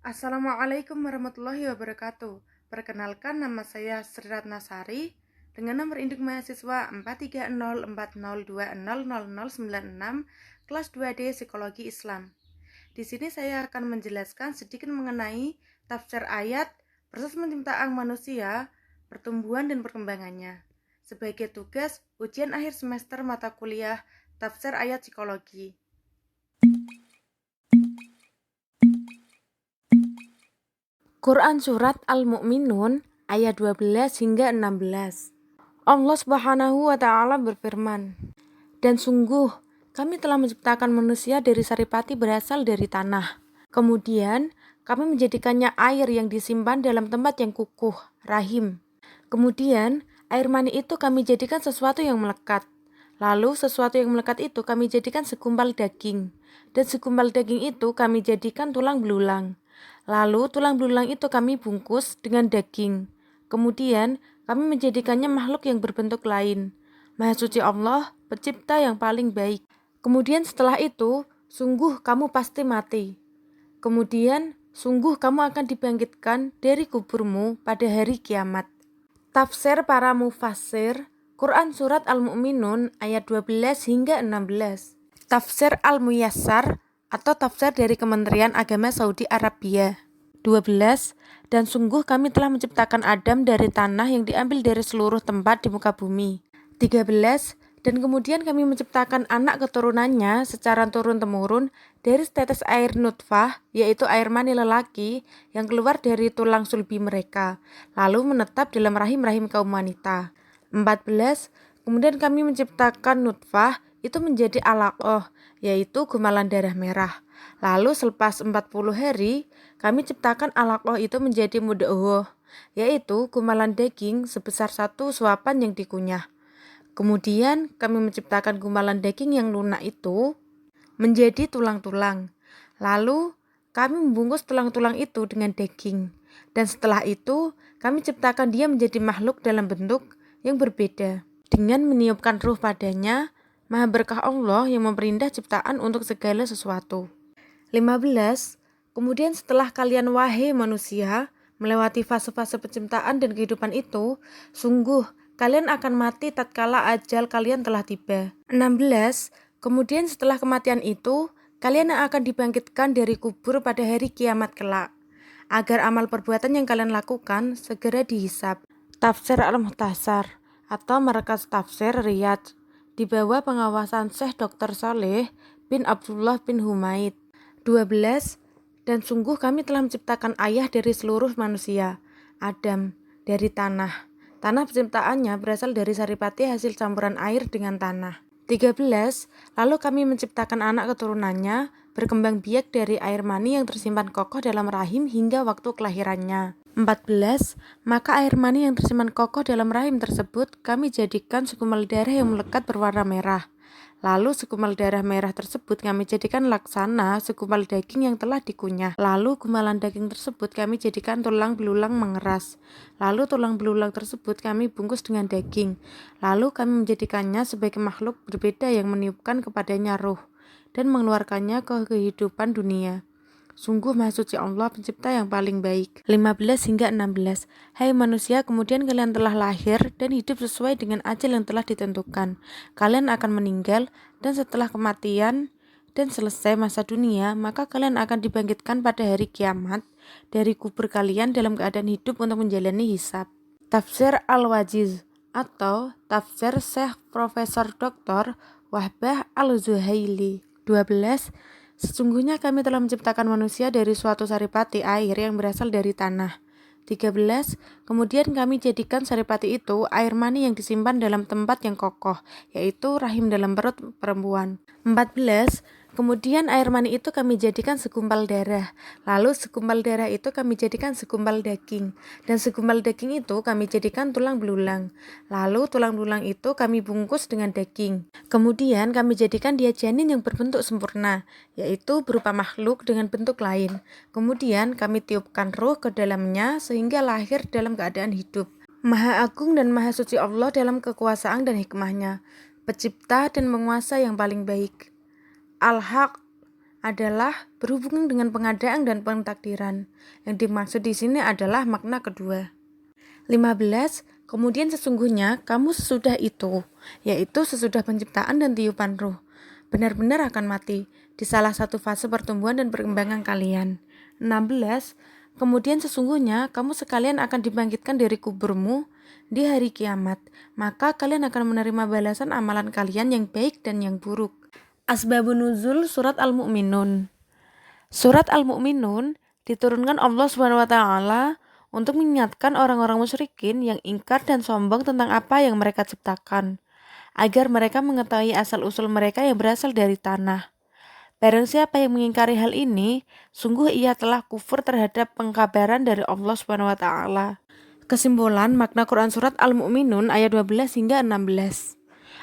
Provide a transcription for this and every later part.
Assalamualaikum warahmatullahi wabarakatuh. Perkenalkan, nama saya Sri Ratnasari dengan nomor induk mahasiswa 43040200096 kelas 2D Psikologi Islam. Di sini saya akan menjelaskan sedikit mengenai tafsir ayat, proses penciptaan manusia, pertumbuhan dan perkembangannya. Sebagai tugas ujian akhir semester mata kuliah tafsir ayat psikologi. Quran Surat Al-Mu'minun ayat 12 hingga 16. Allah Subhanahu wa Ta'ala berfirman, "Dan sungguh kami telah menciptakan manusia dari saripati berasal dari tanah. Kemudian kami menjadikannya air yang disimpan dalam tempat yang kukuh, rahim. Kemudian air mani itu kami jadikan sesuatu yang melekat. Lalu sesuatu yang melekat itu kami jadikan segumpal daging. Dan segumpal daging itu kami jadikan tulang belulang. Lalu tulang belulang itu kami bungkus dengan daging. Kemudian kami menjadikannya makhluk yang berbentuk lain. Maha suci Allah, pencipta yang paling baik. Kemudian setelah itu, sungguh kamu pasti mati. Kemudian, sungguh kamu akan dibangkitkan dari kuburmu pada hari kiamat." Tafsir para mufassir, Quran Surat Al-Mu'minun ayat 12 hingga 16. Tafsir Al-Muyassar atau tafsir dari Kementerian Agama Saudi Arabia. 12. Dan sungguh kami telah menciptakan Adam dari tanah yang diambil dari seluruh tempat di muka bumi. 13. Dan kemudian kami menciptakan anak keturunannya secara turun-temurun dari setetes air nutfah, yaitu air mani lelaki yang keluar dari tulang sulbi mereka, lalu menetap dalam rahim-rahim kaum wanita. 14. Kemudian kami menciptakan nutfah itu menjadi alaqah, yaitu gumpalan darah merah. Lalu selepas 40 hari, kami ciptakan alaqah itu menjadi mudghah, yaitu gumpalan daging sebesar 1 suapan yang dikunyah. Kemudian kami menciptakan gumpalan daging yang lunak itu menjadi tulang-tulang. Lalu kami membungkus tulang-tulang itu dengan daging. Dan setelah itu kami ciptakan dia menjadi makhluk dalam bentuk yang berbeda. Dengan meniupkan ruh padanya, maha berkah Allah yang memperindah ciptaan untuk segala sesuatu. 15. Kemudian setelah kalian wahai manusia melewati fase-fase penciptaan dan kehidupan itu, sungguh kalian akan mati tatkala ajal kalian telah tiba. 16. Kemudian setelah kematian itu, kalian akan dibangkitkan dari kubur pada hari kiamat kelak, agar amal perbuatan yang kalian lakukan segera dihisab. Tafsir Al-Muhtasar atau Markas Tafsir Riyadh di bawah pengawasan Syekh Dr. Saleh bin Abdullah bin Humaid. 12. Dan sungguh kami telah menciptakan ayah dari seluruh manusia, Adam, dari tanah. Tanah penciptaannya berasal dari saripati hasil campuran air dengan tanah. 13. Lalu kami menciptakan anak keturunannya, berkembang biak dari air mani yang tersimpan kokoh dalam rahim hingga waktu kelahirannya. 14. Maka air mani yang tersimpan kokoh dalam rahim tersebut kami jadikan segumpal darah yang melekat berwarna merah. Lalu segumpal darah merah tersebut kami jadikan laksana segumpal daging yang telah dikunyah. Lalu gumpalan daging tersebut kami jadikan tulang belulang mengeras. Lalu tulang belulang tersebut kami bungkus dengan daging. Lalu kami menjadikannya sebagai makhluk berbeda yang meniupkan kepadanya ruh dan mengeluarkannya ke kehidupan dunia. Sungguh maha suci Allah, pencipta yang paling baik. 15 hingga 16. Hai manusia, kemudian kalian telah lahir dan hidup sesuai dengan ajal yang telah ditentukan. Kalian akan meninggal, dan setelah kematian dan selesai masa dunia, maka kalian akan dibangkitkan pada hari kiamat dari kubur kalian dalam keadaan hidup untuk menjalani hisab. Tafsir Al-Wajiz atau Tafsir Syekh Profesor Dr. Wahbah Al-Zuhaili. 12. Sesungguhnya kami telah menciptakan manusia dari suatu saripati air yang berasal dari tanah. 13. Kemudian kami jadikan saripati itu air mani yang disimpan dalam tempat yang kokoh, yaitu rahim dalam perut perempuan. 14. Kemudian air mani itu kami jadikan segumpal darah. Lalu segumpal darah itu kami jadikan segumpal daging. Dan segumpal daging itu kami jadikan tulang belulang. Lalu tulang belulang itu kami bungkus dengan daging. Kemudian kami jadikan dia janin yang berbentuk sempurna, yaitu berupa makhluk dengan bentuk lain. Kemudian kami tiupkan ruh ke dalamnya sehingga lahir dalam keadaan hidup. Maha Agung dan Maha Suci Allah dalam kekuasaan dan hikmahnya, pencipta dan penguasa yang paling baik. Al-Haq adalah berhubungan dengan pengadaan dan pentakdiran. Yang dimaksud di sini adalah makna kedua. 15. Kemudian sesungguhnya kamu sesudah itu, yaitu sesudah penciptaan dan tiupan ruh, benar-benar akan mati di salah satu fase pertumbuhan dan perkembangan kalian. 16. Kemudian sesungguhnya kamu sekalian akan dibangkitkan dari kuburmu di hari kiamat, maka kalian akan menerima balasan amalan kalian yang baik dan yang buruk. Asbabun nuzul surat Al-Mu'minun. Surat Al-Mu'minun diturunkan Allah SWT untuk mengingatkan orang-orang musyrikin yang ingkar dan sombong tentang apa yang mereka ciptakan, agar mereka mengetahui asal-usul mereka yang berasal dari tanah. Barang siapa yang mengingkari hal ini, sungguh ia telah kufur terhadap pengkabaran dari Allah SWT. Kesimpulan makna Quran Surat Al-Mu'minun ayat 12 hingga 16.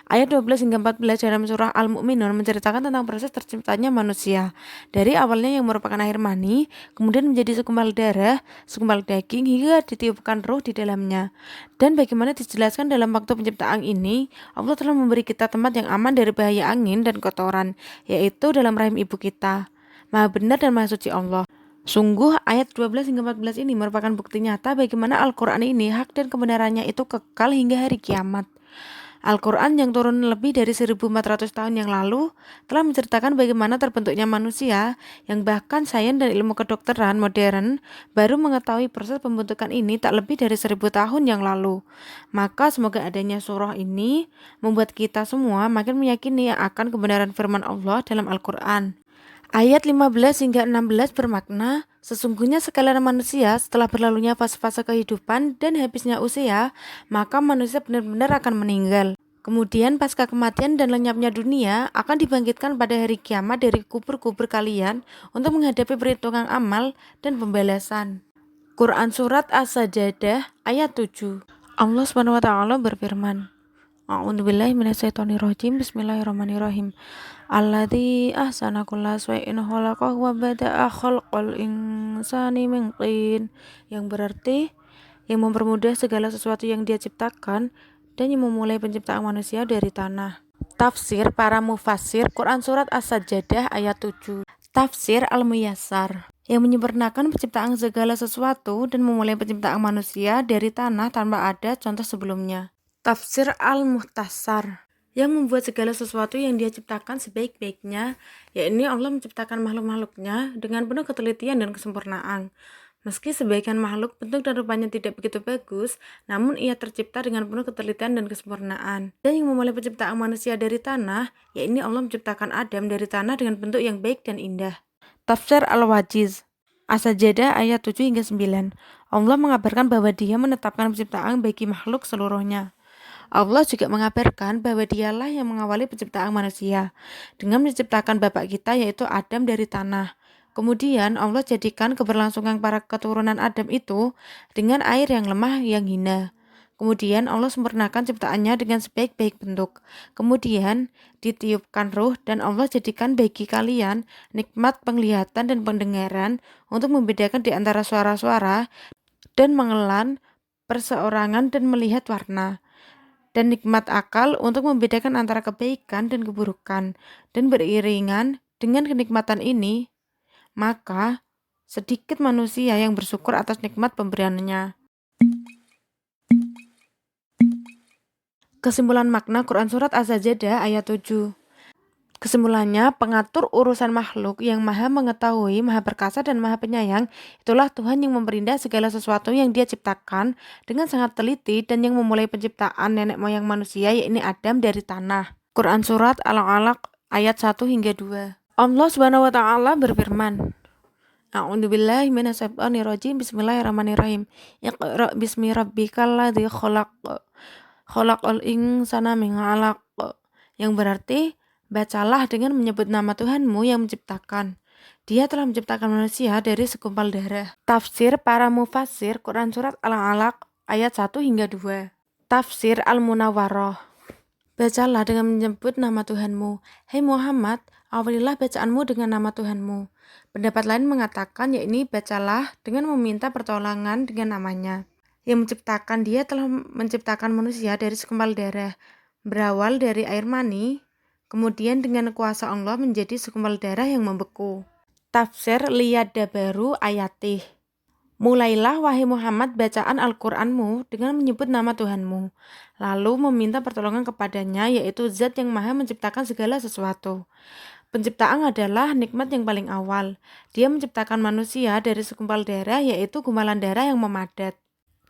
Ayat 12 hingga 14 dalam surah Al-Mu'minun menceritakan tentang proses terciptanya manusia. Dari awalnya yang merupakan air mani, kemudian menjadi segumpal darah, segumpal daging, hingga ditiupkan ruh di dalamnya. Dan bagaimana dijelaskan dalam waktu penciptaan ini, Allah telah memberi kita tempat yang aman dari bahaya angin dan kotoran, yaitu dalam rahim ibu kita. Maha benar dan maha suci Allah. Sungguh ayat 12 hingga 14 ini merupakan bukti nyata bagaimana Al-Quran ini hak dan kebenarannya itu kekal hingga hari kiamat. Al-Quran yang turun lebih dari 1400 tahun yang lalu telah menceritakan bagaimana terbentuknya manusia yang bahkan sains dan ilmu kedokteran modern baru mengetahui proses pembentukan ini tak lebih dari 1000 tahun yang lalu. Maka semoga adanya surah ini membuat kita semua makin meyakini akan kebenaran firman Allah dalam Al-Quran. Ayat 15 hingga 16 bermakna, sesungguhnya sekalian manusia setelah berlalunya fase-fase kehidupan dan habisnya usia, maka manusia benar-benar akan meninggal. Kemudian pasca kematian dan lenyapnya dunia akan dibangkitkan pada hari kiamat dari kubur-kubur kalian untuk menghadapi perhitungan amal dan pembalasan. Quran Surat As-Sajdah ayat 7. Allah SWT berfirman, A'udzubillahi minasyaitonirrajim. Bismillahirrahmanirrahim. Alladzi ahsana kulla syai'in khalaqahu wa bada'a khalqal insani min tin. Yang berarti yang mempermudah segala sesuatu yang Dia ciptakan dan yang memulai penciptaan manusia dari tanah. Tafsir para mufassir Quran Surat As-Sajdah ayat 7. Tafsir Al-Muyassar yang menyempurnakan penciptaan segala sesuatu dan memulai penciptaan manusia dari tanah tanpa ada contoh sebelumnya. Tafsir Al-Muhtasar yang membuat segala sesuatu yang Dia ciptakan sebaik-baiknya, yakni Allah menciptakan makhluk-makhluknya dengan penuh ketelitian dan kesempurnaan. Meski sebagian makhluk bentuk dan rupanya tidak begitu bagus, namun ia tercipta dengan penuh ketelitian dan kesempurnaan. Dan yang memulai penciptaan manusia dari tanah, yakni Allah menciptakan Adam dari tanah dengan bentuk yang baik dan indah. Tafsir Al-Wajiz As-Sajdah ayat 7 hingga 9. Allah mengabarkan bahwa Dia menetapkan penciptaan bagi makhluk seluruhnya. Allah juga mengabarkan bahwa Dialah yang mengawali penciptaan manusia dengan menciptakan bapak kita yaitu Adam dari tanah. Kemudian Allah jadikan keberlangsungan para keturunan Adam itu dengan air yang lemah yang hina. Kemudian Allah sempurnakan ciptaannya dengan sebaik-baik bentuk. Kemudian ditiupkan ruh dan Allah jadikan bagi kalian nikmat penglihatan dan pendengaran untuk membedakan di antara suara-suara dan mengelan perseorangan dan melihat warna. Dan nikmat akal untuk membedakan antara kebaikan dan keburukan. Dan beriringan dengan kenikmatan ini, maka sedikit manusia yang bersyukur atas nikmat pemberiannya. Kesimpulan makna Quran Surat As-Sajdah ayat 7. Kesimpulannya, pengatur urusan makhluk yang maha mengetahui, maha perkasa dan maha penyayang, itulah Tuhan yang memperindah segala sesuatu yang Dia ciptakan dengan sangat teliti dan yang memulai penciptaan nenek moyang manusia, yakni Adam dari tanah. Quran Surat Al-Alaq ayat 1 hingga 2. Allah SWT berfirman, A'udzubillahi minasyaitonirrajim. Bismillahirrahmanirrahim. Iqra bismi rabbikal ladzi khalaq. Khalaqal insana min 'alaq. Yang berarti, bacalah dengan menyebut nama Tuhanmu yang menciptakan. Dia telah menciptakan manusia dari segumpal darah. Tafsir para mufassir Quran Surat Al-Alaq ayat 1 hingga 2. Tafsir Al-Munawwarah. Bacalah dengan menyebut nama Tuhanmu. Hai Muhammad, awalilah bacaanmu dengan nama Tuhanmu. Pendapat lain mengatakan yakni bacalah dengan meminta pertolongan dengan namanya. Yang menciptakan Dia telah menciptakan manusia dari segumpal darah, berawal dari air mani, kemudian dengan kuasa Allah menjadi segumpal darah yang membeku. Tafsir Liyadabaru Ayatih. Mulailah wahai Muhammad bacaan Al-Qur'anmu dengan menyebut nama Tuhanmu, lalu meminta pertolongan kepadanya, yaitu Zat yang Maha menciptakan segala sesuatu. Penciptaan adalah nikmat yang paling awal. Dia menciptakan manusia dari segumpal darah, yaitu gumpalan darah yang memadat.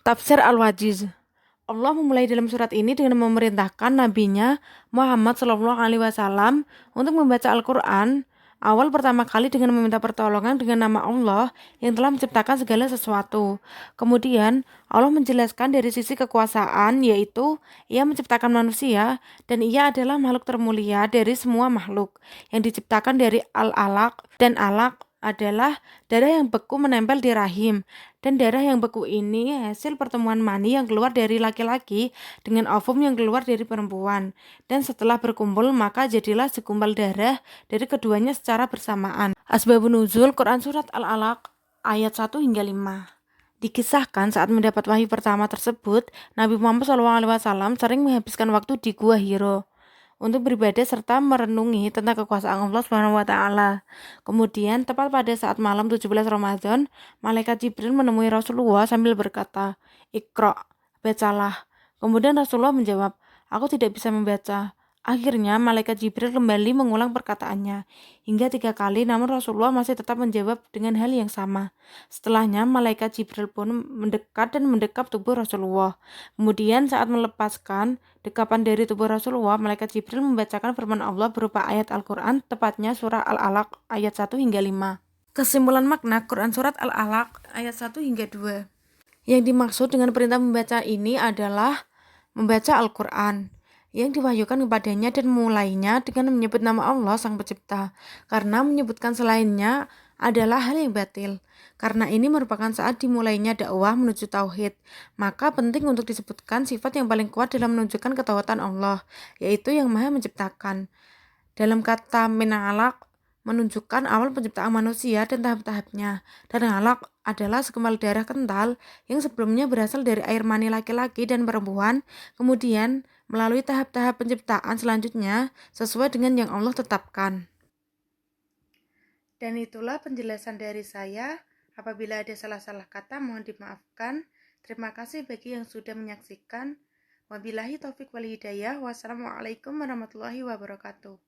Tafsir Al-Wajiz. Allah memulai dalam surat ini dengan memerintahkan nabinya Muhammad SAW untuk membaca Al-Quran awal pertama kali dengan meminta pertolongan dengan nama Allah yang telah menciptakan segala sesuatu. Kemudian Allah menjelaskan dari sisi kekuasaan, yaitu Ia menciptakan manusia dan Ia adalah makhluk termulia dari semua makhluk yang diciptakan dari al-alaq, dan alaq adalah darah yang beku menempel di rahim, dan darah yang beku ini hasil pertemuan mani yang keluar dari laki-laki dengan ovum yang keluar dari perempuan, dan setelah berkumpul maka jadilah segumpal darah dari keduanya secara bersamaan. Asbabun nuzul Quran Surat Al-Alaq ayat 1 hingga 5. Dikisahkan saat mendapat wahyu pertama tersebut, Nabi Muhammad SAW sering menghabiskan waktu di Gua Hiro untuk beribadah serta merenungi tentang kekuasaan Allah SWT. Kemudian, tepat pada saat malam 17 Ramadan, malaikat Jibril menemui Rasulullah sambil berkata, "Iqra, bacalah." Kemudian Rasulullah menjawab, "Aku tidak bisa membaca." Akhirnya, malaikat Jibril kembali mengulang perkataannya hingga 3 kali, namun Rasulullah masih tetap menjawab dengan hal yang sama. Setelahnya, malaikat Jibril pun mendekat dan mendekap tubuh Rasulullah. Kemudian saat melepaskan dekapan dari tubuh Rasulullah, malaikat Jibril membacakan firman Allah berupa ayat Al-Quran, tepatnya surah Al-Alaq ayat 1 hingga 5. Kesimpulan makna Quran Surat Al-Alaq ayat 1 hingga 2. Yang dimaksud dengan perintah membaca ini adalah membaca Al-Quran yang diwahyukan kepadanya dan memulainya dengan menyebut nama Allah Sang Pencipta, karena menyebutkan selainnya adalah hal yang batil. Karena ini merupakan saat dimulainya dakwah menuju tauhid, maka penting untuk disebutkan sifat yang paling kuat dalam menunjukkan ketauhidan Allah, yaitu yang Maha Menciptakan. Dalam kata min alaq menunjukkan awal penciptaan manusia dan tahap-tahapnya, dan alaq adalah segumpal darah kental yang sebelumnya berasal dari air mani laki-laki dan perempuan, kemudian melalui tahap-tahap penciptaan selanjutnya sesuai dengan yang Allah tetapkan. Dan itulah penjelasan dari saya. Apabila ada salah-salah kata mohon dimaafkan. Terima kasih bagi yang sudah menyaksikan. Wabillahi taufik wal hidayah. Wassalamualaikum warahmatullahi wabarakatuh.